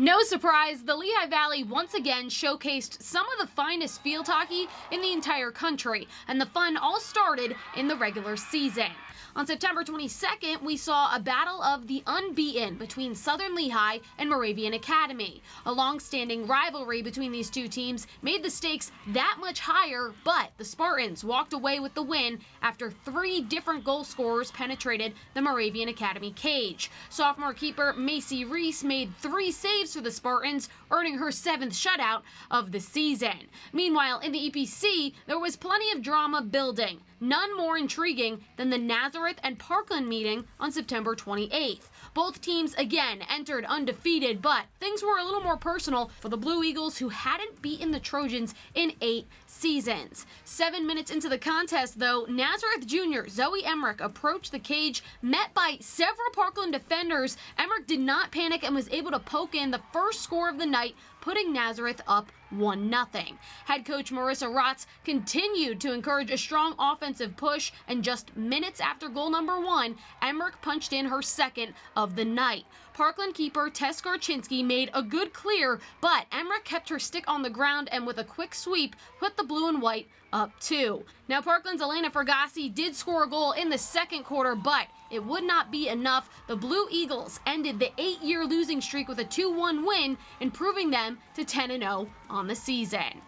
No surprise, the Lehigh Valley once again showcased some of the finest field hockey in the entire country, and the fun all started in the regular season. On September 22nd, we saw a battle of the unbeaten between Southern Lehigh and Moravian Academy. A long-standing rivalry between these two teams made the stakes that much higher, but the Spartans walked away with the win after 3 different goal scorers penetrated the Moravian Academy cage. Sophomore keeper Macy Reese made 3 saves for the Spartans, earning her 7th shutout of the season. Meanwhile, in the EPC, there was plenty of drama building. None more intriguing than the Nazareth and Parkland meeting on September 28th. Both teams again entered undefeated, but things were a little more personal for the Blue Eagles, who hadn't beaten the Trojans in 8 seasons. 7 minutes into the contest, though, Nazareth junior Zoe Emmerich approached the cage, met by several Parkland defenders. Emmerich did not panic and was able to poke in the first score of the night, putting Nazareth up 1-0. Head coach Marissa Rotz continued to encourage a strong offensive push, and just minutes after goal number 1, Emmerich punched in her 2nd of the night. Parkland keeper Tess Garchinsky made a good clear, but Emmerich kept her stick on the ground and with a quick sweep put the blue and white up 2. Now, Parkland's Elena Fergassi did score a goal in the second quarter, but it would not be enough. The Blue Eagles ended the 8-year losing streak with a 2-1 win, improving them to 10-0 on the season.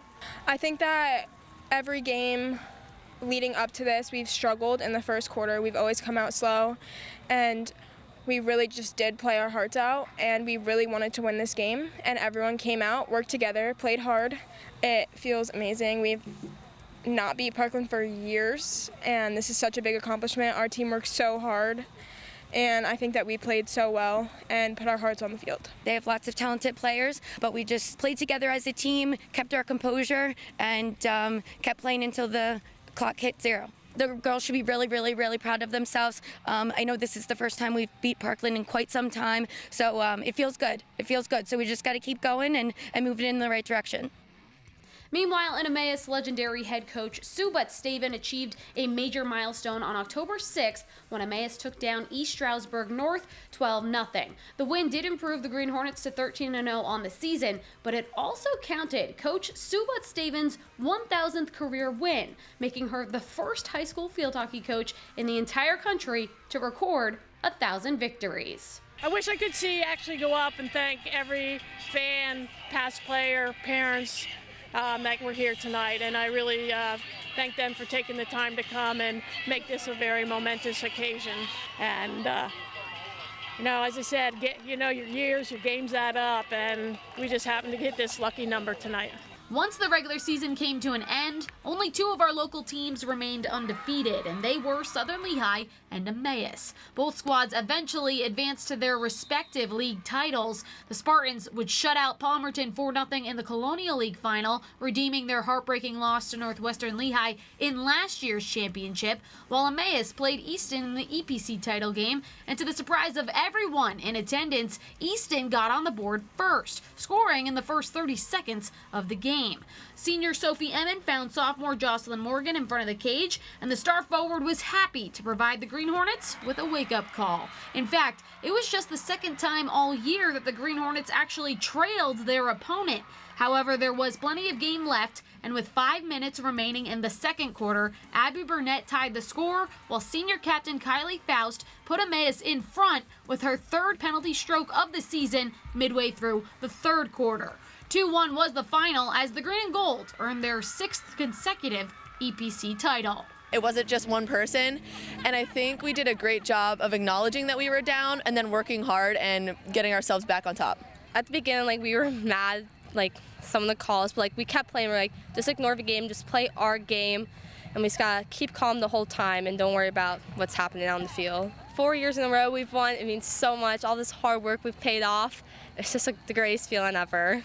I think that every game leading up to this, we've struggled in the first quarter. We've always come out slow, and we really just did play our hearts out, and we really wanted to win this game, and everyone came out, worked together, played hard. It feels amazing. We've not beat Parkland for years, and this is such a big accomplishment. Our team worked so hard, and I think that we played so well and put our hearts on the field. They have lots of talented players, but we just played together as a team, kept our composure, and kept playing until the clock hit 0. The girls should be really, really, really proud of themselves. I know this is the first time we've beat Parkland in quite some time, so it feels good. It feels good. So we just got to keep going and moving in the right direction. Meanwhile, in Emmaus, legendary head coach Sue Butt-Staven achieved a major milestone on October 6th when Emmaus took down East Stroudsburg North 12-0. The win did improve the Green Hornets to 13-0 on the season, but it also counted Coach Sue Butt-Staven's 1,000th career win, making her the first high school field hockey coach in the entire country to record 1,000 victories. I wish I could actually go up and thank every fan, past player, parents, that were here tonight, and I really thank them for taking the time to come and make this a very momentous occasion. And as I said, your years, your games add up, and we just happened to get this lucky number tonight. Once the regular season came to an end, only 2 of our local teams remained undefeated, and they were Southern Lehigh and Emmaus. Both squads eventually advanced to their respective league titles. The Spartans would shut out Palmerton 4-0 in the Colonial League final, redeeming their heartbreaking loss to Northwestern Lehigh in last year's championship, while Emmaus played Easton in the EPC title game, and to the surprise of everyone in attendance, Easton got on the board first, scoring in the first 30 seconds of the game. Senior Sophie Emmon found sophomore Jocelyn Morgan in front of the cage, and the star forward was happy to provide the Green Hornets with a wake-up call. In fact, it was just the second time all year that the Green Hornets actually trailed their opponent. However, there was plenty of game left, and with 5 minutes remaining in the second quarter, Abby Burnett tied the score, while senior captain Kylie Faust put Emmaus in front with her 3rd penalty stroke of the season midway through the 3rd quarter. 2-1 was the final as the Green and Gold earned their 6th consecutive EPC title. It wasn't just one person, and I think we did a great job of acknowledging that we were down and then working hard and getting ourselves back on top. At the beginning, we were mad, some of the calls, but we kept playing. We're just ignore the game, just play our game, and we just gotta keep calm the whole time and don't worry about what's happening on the field. 4 years in a row we've won. It means so much. All this hard work we've paid off. It's just the greatest feeling ever.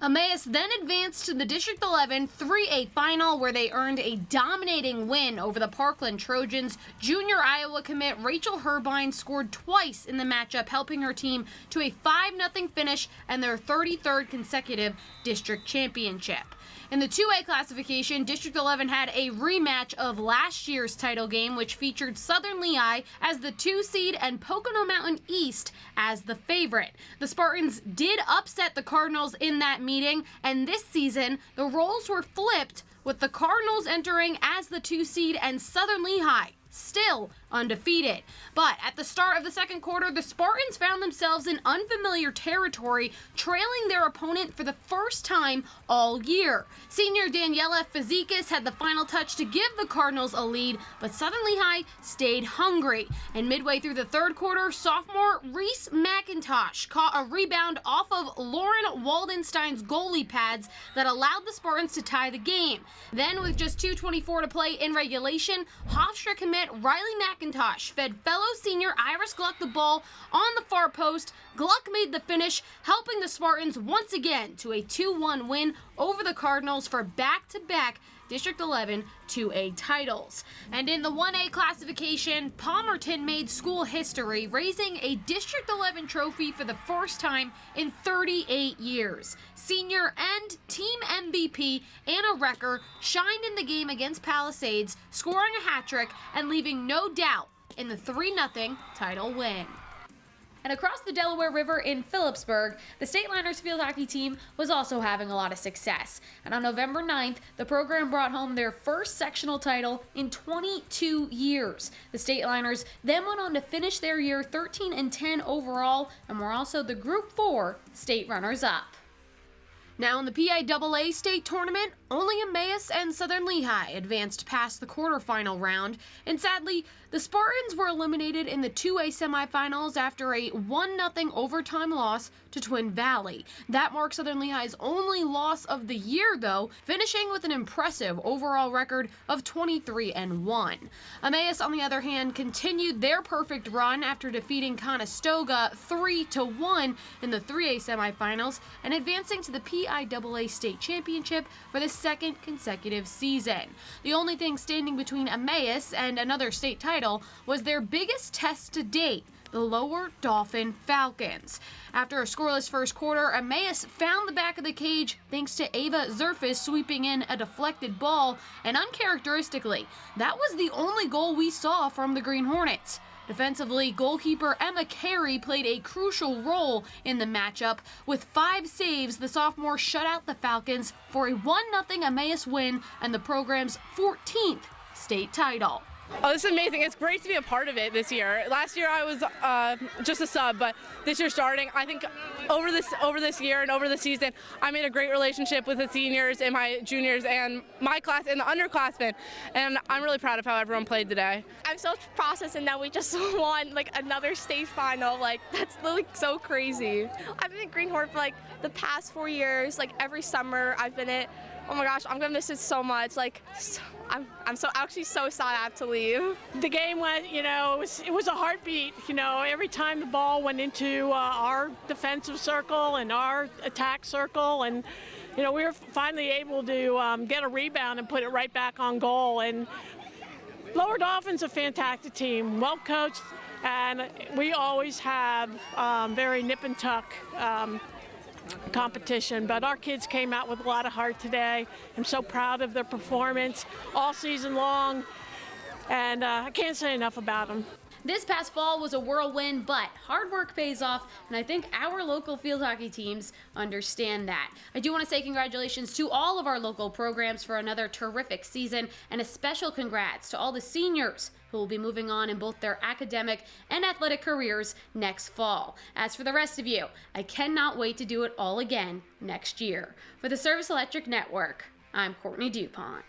Emmaus then advanced to the District 11 3A final, where they earned a dominating win over the Parkland Trojans. Junior Iowa commit Rachel Herbine scored twice in the matchup, helping her team to a 5-0 finish and their 33rd consecutive district championship. In the 2A classification, District 11 had a rematch of last year's title game, which featured Southern Lehigh as the 2 seed and Pocono Mountain East as the favorite. The Spartans did upset the Cardinals in that meeting, and this season, the roles were flipped, with the Cardinals entering as the 2 seed and Southern Lehigh still undefeated. But at the start of the second quarter, the Spartans found themselves in unfamiliar territory, trailing their opponent for the first time all year. Senior Daniela Fazikis had the final touch to give the Cardinals a lead, but Southern Lehigh stayed hungry. And midway through the third quarter, sophomore Reese McIntosh caught a rebound off of Lauren Waldenstein's goalie pads that allowed the Spartans to tie the game. Then, with just 2:24 to play in regulation, Hofstra commit Riley McIntosh fed fellow senior Iris Gluck the ball on the far post. Gluck made the finish, helping the Spartans once again to a 2-1 win over the Cardinals for back-to-back District 11 2A titles. And in the 1A classification, Palmerton made school history, raising a District 11 trophy for the first time in 38 years. Senior and team MVP Anna Recker shined in the game against Palisades, scoring a hat trick and leaving no doubt in the 3-0 title win. And across the Delaware River in Phillipsburg, the State Liners field hockey team was also having a lot of success. And on November 9th, the program brought home their first sectional title in 22 years. The State Liners then went on to finish their year 13-10 overall and were also the Group 4 state runners-up. Now in the PIAA state tournament, only Emmaus and Southern Lehigh advanced past the quarterfinal round, and sadly, the Spartans were eliminated in the 2A semifinals after a 1-0 overtime loss to Twin Valley. That marks Southern Lehigh's only loss of the year, though, finishing with an impressive overall record of 23-1. Emmaus, on the other hand, continued their perfect run after defeating Conestoga 3-1 in the 3A semifinals and advancing to the PIAA state championship for the second consecutive season. The only thing standing between Emmaus and another state title was their biggest test to date, the Lower Dauphin Falcons. After a scoreless first quarter, Emmaus found the back of the cage thanks to Ava Zerfis sweeping in a deflected ball, and uncharacteristically, that was the only goal we saw from the Green Hornets. Defensively, goalkeeper Emma Carey played a crucial role in the matchup. With 5 saves, the sophomore shut out the Falcons for a 1-0 Emmaus win and the program's 14th state title. Oh, this is amazing. It's great to be a part of it this year. Last year I was just a sub, but this year starting, I think over this year and over the season, I made a great relationship with the seniors and my juniors and my class and the underclassmen, and I'm really proud of how everyone played today. I'm so processing that we just won like another state final. Like that's like so crazy. I've been at Greenhorn for like the past 4 years. Like every summer I've been at. Oh my gosh, I'm gonna miss it so much. Like, I'm so actually so sad I have to leave. The game went, it was a heartbeat. Every time the ball went into our defensive circle and our attack circle, and we were finally able to get a rebound and put it right back on goal. And Lower Dauphin's a fantastic team, well coached, and we always have very nip and tuck competition, but our kids came out with a lot of heart today. I'm so proud of their performance all season long, and I can't say enough about them. This past fall was a whirlwind, but hard work pays off, and I think our local field hockey teams understand that. I do want to say congratulations to all of our local programs for another terrific season, and a special congrats to all the seniors who will be moving on in both their academic and athletic careers next fall. As for the rest of you, I cannot wait to do it all again next year. For the Service Electric Network, I'm Courtney DuPont.